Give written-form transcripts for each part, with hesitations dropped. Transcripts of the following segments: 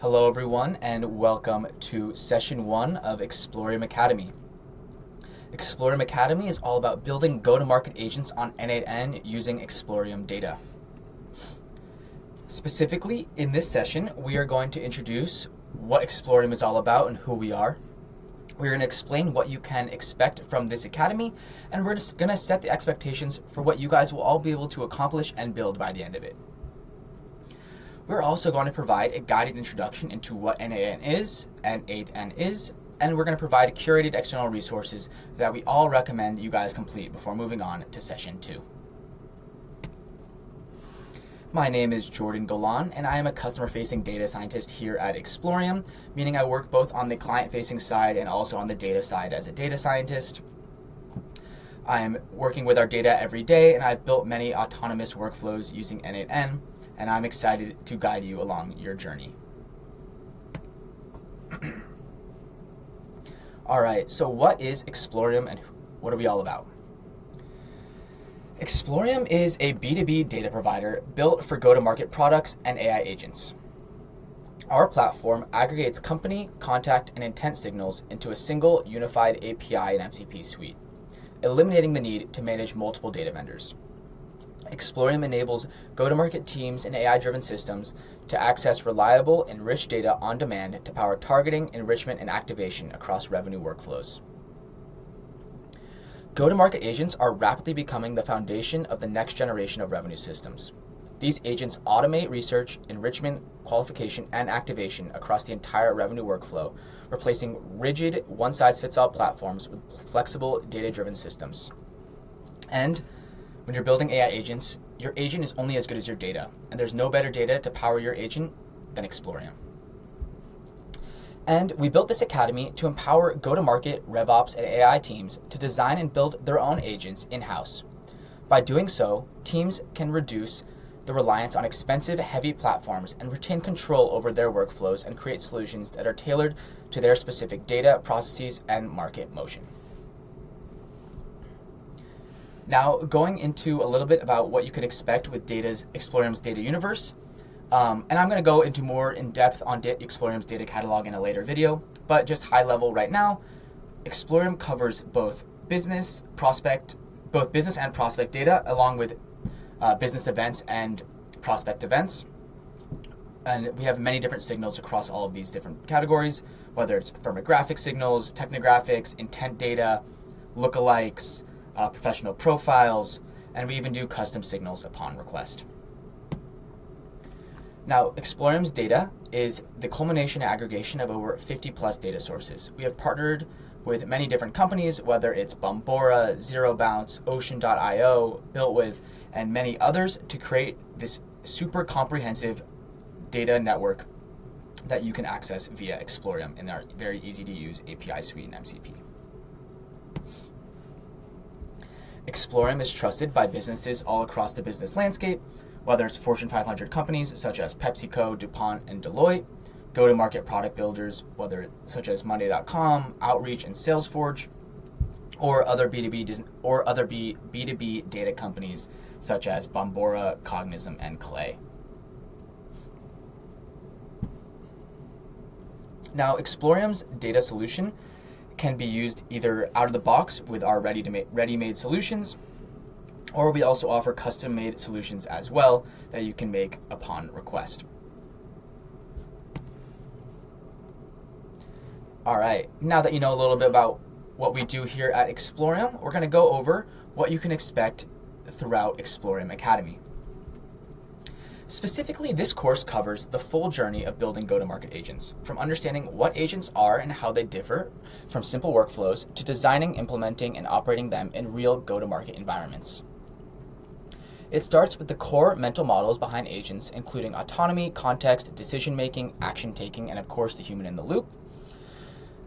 Hello everyone and welcome to session 1 of Explorium Academy. Explorium Academy is all about building go-to-market agents on n8n using Explorium data. Specifically, in this session, we are going to introduce what Explorium is all about and who we are. We're going to explain what you can expect from this academy, and we're just going to set the expectations for what you guys will all be able to accomplish and build by the end of it. We're also going to provide a guided introduction into what n8n is, n8n is, and we're going to provide curated external resources that we all recommend you guys complete before moving on to session 2. My name is Jordan Golan, and I am a customer-facing data scientist here at Explorium, meaning I work both on the client-facing side and also on the data side as a data scientist. I'm working with our data every day, and I've built many autonomous workflows using n8n, and I'm excited to guide you along your journey. All right, so what is Explorium and what are we all about? Explorium is a B2B data provider built for go-to-market products and AI agents. Our platform aggregates company, contact, and intent signals into a single unified API and MCP suite, eliminating the need to manage multiple data vendors. Explorium enables go-to-market teams and AI-driven systems to access reliable and rich data on demand to power targeting, enrichment, and activation across revenue workflows. Go-to-market agents are rapidly becoming the foundation of the next generation of revenue systems. These agents automate research, enrichment, qualification, and activation across the entire revenue workflow, replacing rigid, one-size-fits-all platforms with flexible, data-driven systems. And when you're building AI agents, your agent is only as good as your data, and there's no better data to power your agent than Explorium. And we built this academy to empower go-to-market, RevOps, and AI teams to design and build their own agents in-house. By doing so, teams can reduce the reliance on expensive, heavy platforms and retain control over their workflows and create solutions that are tailored to their specific data, processes, and market motion. Now, going into a little bit about what you can expect with Explorium's data universe. And I'm going to go into more in depth on Explorium's data catalog in a later video, but just high level right now, Explorium covers both business and prospect data, along with business events and prospect events. And we have many different signals across all of these different categories, whether it's firmographic signals, technographics, intent data, lookalikes, professional profiles, and we even do custom signals upon request. Now, Explorium's data is the culmination and aggregation of over 50 plus data sources. We have partnered with many different companies, whether it's Bombora, Zero Bounce, Ocean.io, BuiltWith, and many others to create this super comprehensive data network that you can access via Explorium in our very easy to use API suite and MCP. Explorium is trusted by businesses all across the business landscape, whether it's Fortune 500 companies such as PepsiCo, DuPont, and Deloitte, go-to-market product builders, such as Monday.com, Outreach, and Salesforce, or other B2B data companies such as Bombora, Cognizant, and Clay. Now, Explorium's data solution can be used either out of the box with our ready-made solutions, or we also offer custom-made solutions as well that you can make upon request. All right, now that you know a little bit about what we do here at Explorium, we're going to go over what you can expect throughout Explorium Academy. Specifically, this course covers the full journey of building go-to-market agents, from understanding what agents are and how they differ from simple workflows to designing, implementing, and operating them in real go-to-market environments. It starts with the core mental models behind agents, including autonomy, context, decision-making, action-taking, and of course the human in the loop.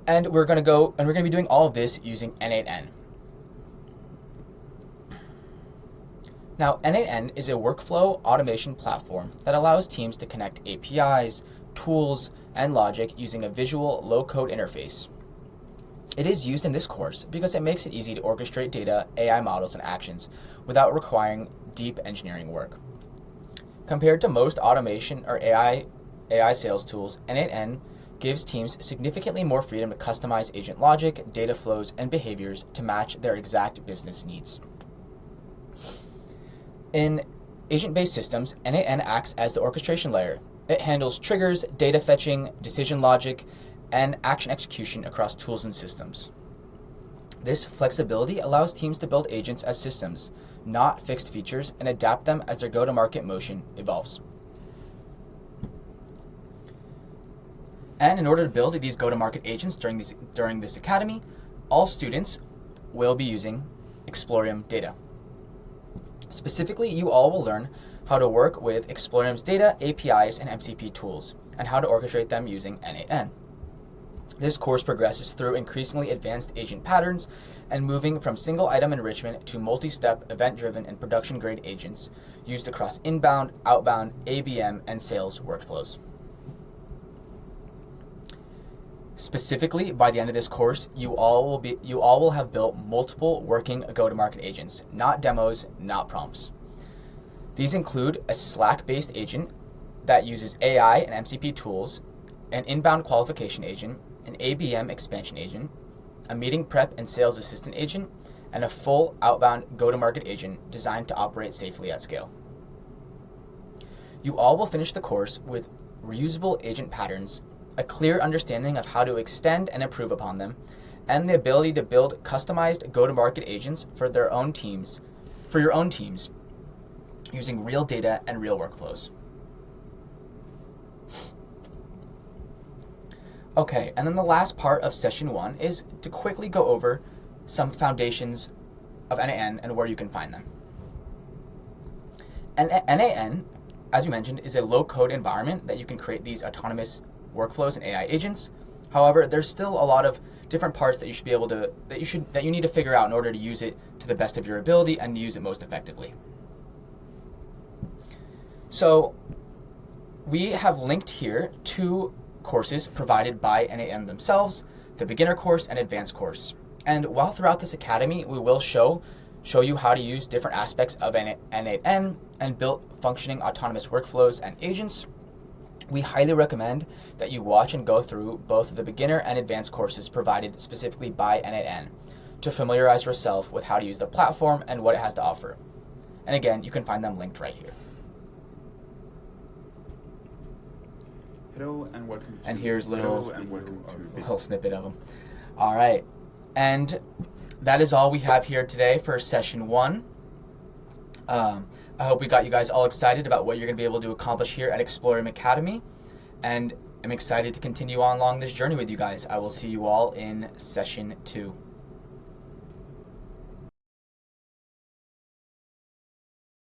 And we're going to be doing all of this using n8n. Now, n8n is a workflow automation platform that allows teams to connect APIs, tools, and logic using a visual, low-code interface. It is used in this course because it makes it easy to orchestrate data, AI models, and actions without requiring deep engineering work. Compared to most automation or AI AI sales tools, n8n gives teams significantly more freedom to customize agent logic, data flows, and behaviors to match their exact business needs. In agent-based systems, n8n acts as the orchestration layer. It handles triggers, data fetching, decision logic, and action execution across tools and systems. This flexibility allows teams to build agents as systems, not fixed features, and adapt them as their go-to-market motion evolves. And in order to build these go-to-market agents during this academy, all students will be using Explorium data. Specifically, you all will learn how to work with Explorium's data, APIs, and MCP tools, and how to orchestrate them using n8n. This course progresses through increasingly advanced agent patterns and moving from single item enrichment to multi-step, event-driven, and production-grade agents used across inbound, outbound, ABM, and sales workflows. Specifically, by the end of this course, you all will have built multiple working go-to-market agents, not demos, not prompts. These include a Slack-based agent that uses AI and MCP tools, an inbound qualification agent, an ABM expansion agent, a meeting prep and sales assistant agent, and a full outbound go-to-market agent designed to operate safely at scale. You all will finish the course with reusable agent patterns, a clear understanding of how to extend and improve upon them, and the ability to build customized go-to-market agents for your own teams, using real data and real workflows. Okay, and then the last part of session 1 is to quickly go over some foundations of n8n and where you can find them. And n8n, as we mentioned, is a low-code environment that you can create these autonomous workflows and AI agents. However, there's still a lot of different parts that you should be able to that you need to figure out in order to use it to the best of your ability and use it most effectively. So we have linked here 2 courses provided by n8n themselves, the beginner course and advanced course. And while throughout this academy we will show you how to use different aspects of n8n and build functioning autonomous workflows and agents, we highly recommend that you watch and go through both the beginner and advanced courses provided specifically by n8n to familiarize yourself with how to use the platform and what it has to offer. And again, you can find them linked right here. Hello and welcome to. And here's little snippet of them. All right, and that is all we have here today for session 1. I hope we got you guys all excited about what you're going to be able to accomplish here at Explorium Academy, and I'm excited to continue on along this journey with you guys. I will see you all in session 2.